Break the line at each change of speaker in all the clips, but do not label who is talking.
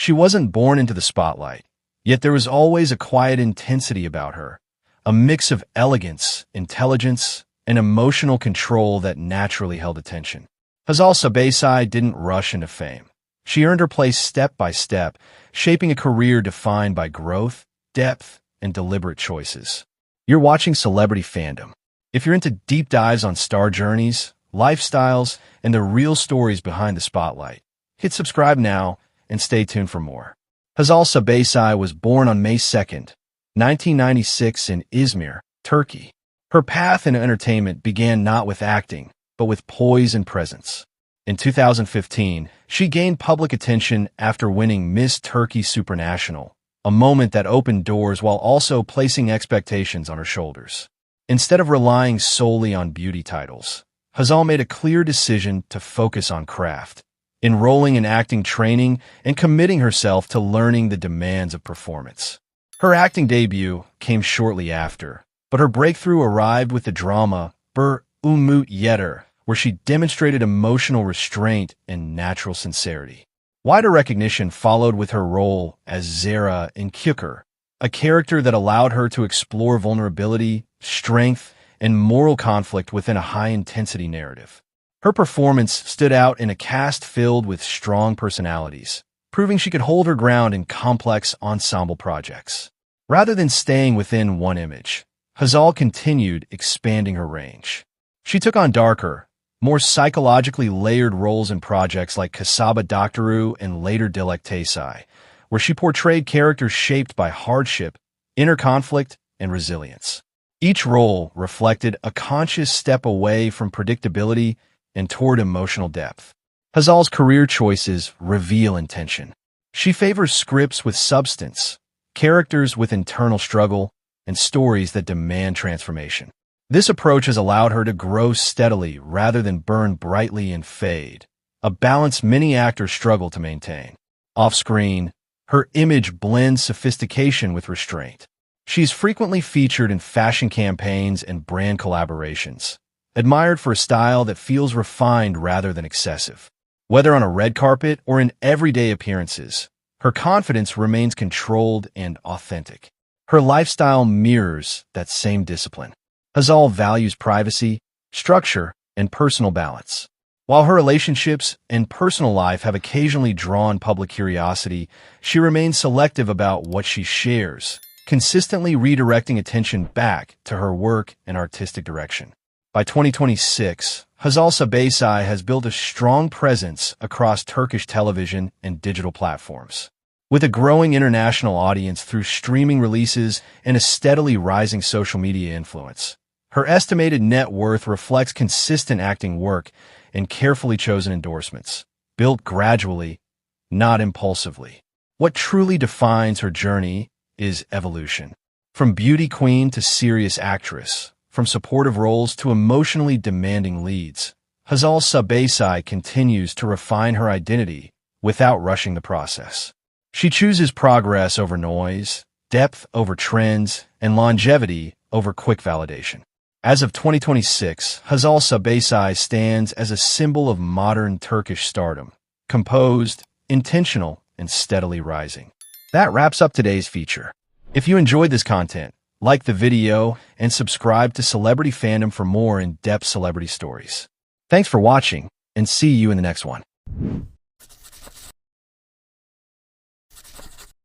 She wasn't born into the spotlight, yet there was always a quiet intensity about her, a mix of elegance, intelligence, and emotional control that naturally held attention. Hazal Subaşı didn't rush into fame. She earned her place step by step, shaping a career defined by growth, depth, and deliberate choices. You're watching Celebrity Fandom. If you're into deep dives on star journeys, lifestyles, and the real stories behind the spotlight, hit subscribe now and stay tuned for more. Hazal Subaşı was born on May 2nd, 1996 in Izmir, Turkey. Her path in entertainment began not with acting, but with poise and presence. In 2015, she gained public attention after winning Miss Turkey Supranational, a moment that opened doors while also placing expectations on her shoulders. Instead of relying solely on beauty titles, Hazal made a clear decision to focus on craft, enrolling in acting training and committing herself to learning the demands of performance. Her acting debut came shortly after, but her breakthrough arrived with the drama Bir Umut Yeter, where she demonstrated emotional restraint and natural sincerity. Wider recognition followed with her role as Zara in Çukur, a character that allowed her to explore vulnerability, strength, and moral conflict within a high-intensity narrative. Her performance stood out in a cast filled with strong personalities, proving she could hold her ground in complex ensemble projects. Rather than staying within one image, Hazal continued expanding her range. She took on darker, more psychologically layered roles in projects like Kasaba Doktoru and later Dilek Tesai, where she portrayed characters shaped by hardship, inner conflict, and resilience. Each role reflected a conscious step away from predictability and toward emotional depth. Hazal's career choices reveal intention. She favors scripts with substance, characters with internal struggle, and stories that demand transformation. This approach has allowed her to grow steadily rather than burn brightly and fade, a balance many actors struggle to maintain. Off-screen, her image blends sophistication with restraint. She's frequently featured in fashion campaigns and brand collaborations, admired for a style that feels refined rather than excessive. Whether on a red carpet or in everyday appearances, her confidence remains controlled and authentic. Her lifestyle mirrors that same discipline. Hazal values privacy, structure, and personal balance. While her relationships and personal life have occasionally drawn public curiosity, she remains selective about what she shares, consistently redirecting attention back to her work and artistic direction. By 2026, Hazal Subaşı has built a strong presence across Turkish television and digital platforms. With a growing international audience through streaming releases and a steadily rising social media influence, her estimated net worth reflects consistent acting work and carefully chosen endorsements, built gradually, not impulsively. What truly defines her journey is evolution. From beauty queen to serious actress, from supportive roles to emotionally demanding leads, Hazal Subaşı continues to refine her identity without rushing the process. She chooses progress over noise, depth over trends, and longevity over quick validation. As of 2026, Hazal Subaşı stands as a symbol of modern Turkish stardom, composed, intentional, and steadily rising. That wraps up today's feature. If you enjoyed this content, like the video and subscribe to Celebrity Fandom for more in-depth celebrity stories. Thanks for watching, and see you in the next one.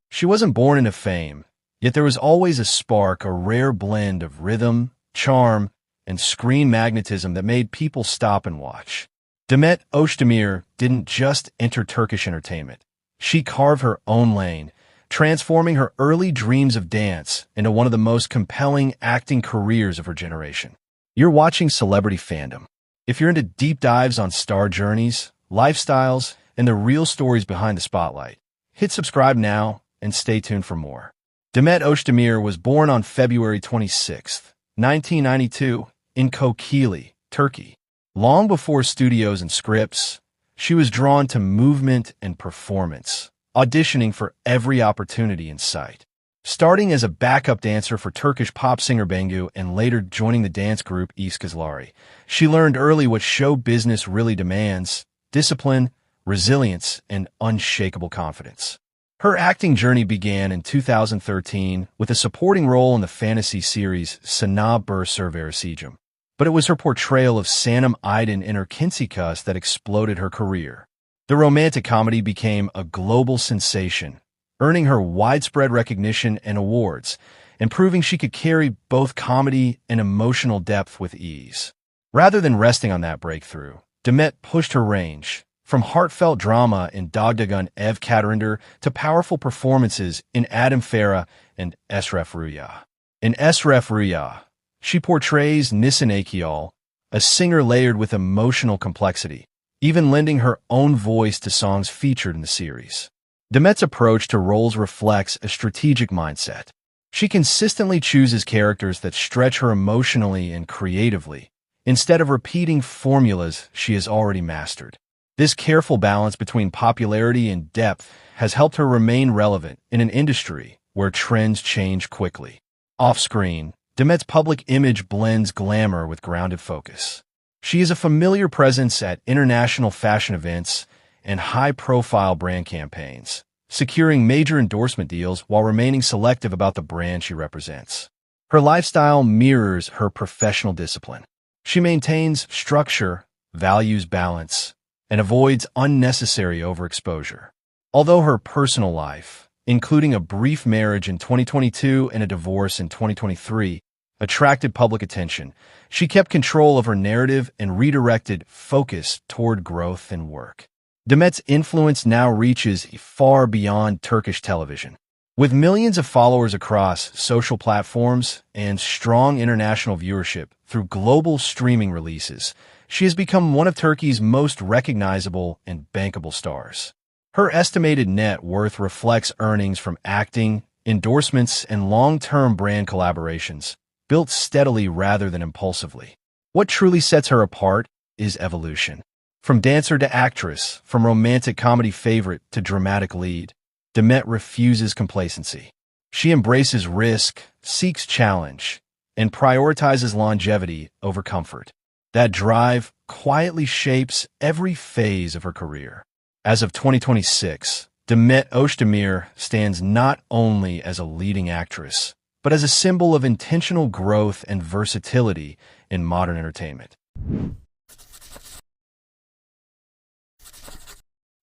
She wasn't born into fame, yet there was always a spark, a rare blend of rhythm, charm, and screen magnetism that made people stop and watch. Demet Özdemir didn't just enter Turkish entertainment. She carved her own lane, transforming her early dreams of dance into one of the most compelling acting careers of her generation. You're watching Celebrity Fandom. If you're into deep dives on star journeys, lifestyles, and the real stories behind the spotlight, hit subscribe now and stay tuned for more. Demet Özdemir was born on February 26, 1992, in Kokili, Turkey. Long before studios and scripts, she was drawn to movement and performance, auditioning for every opportunity in sight. Starting as a backup dancer for Turkish pop singer Bengu and later joining the dance group Iskazlari, she learned early what show business really demands: discipline, resilience, and unshakable confidence. Her acting journey began in 2013 with a supporting role in the fantasy series Sana Severasijim. But it was her portrayal of Sanam Aydin in her Kinsikas that exploded her career. The romantic comedy became a global sensation, earning her widespread recognition and awards, and proving she could carry both comedy and emotional depth with ease. Rather than resting on that breakthrough, Demet pushed her range, from heartfelt drama in Doğduğun Ev Kaderindir to powerful performances in Adam Farah and Esref Rüya. In Esref Rüya, she portrays Nisan Akyol, a singer layered with emotional complexity, even lending her own voice to songs featured in the series. Demet's approach to roles reflects a strategic mindset. She consistently chooses characters that stretch her emotionally and creatively, instead of repeating formulas she has already mastered. This careful balance between popularity and depth has helped her remain relevant in an industry where trends change quickly. Off-screen, Demet's public image blends glamour with grounded focus. She is a familiar presence at international fashion events and high-profile brand campaigns, securing major endorsement deals while remaining selective about the brand she represents. Her lifestyle mirrors her professional discipline. She maintains structure, values balance, and avoids unnecessary overexposure. Although her personal life, including a brief marriage in 2022 and a divorce in 2023, attracted public attention, she kept control of her narrative and redirected focus toward growth and work. Demet's influence now reaches far beyond Turkish television. With millions of followers across social platforms and strong international viewership through global streaming releases, she has become one of Turkey's most recognizable and bankable stars. Her estimated net worth reflects earnings from acting, endorsements, and long-term brand collaborations, built steadily rather than impulsively. What truly sets her apart is evolution. From dancer to actress, from romantic comedy favorite to dramatic lead, Demet refuses complacency. She embraces risk, seeks challenge, and prioritizes longevity over comfort. That drive quietly shapes every phase of her career. As of 2026, Demet Özdemir stands not only as a leading actress, but as a symbol of intentional growth and versatility in modern entertainment.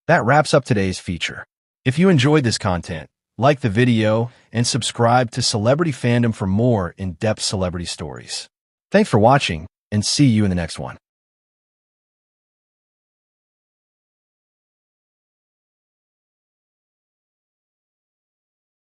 That wraps up today's feature. If you enjoyed this content, like the video and subscribe to Celebrity Fandom for more in-depth celebrity stories. Thanks for watching, and see you in the next one.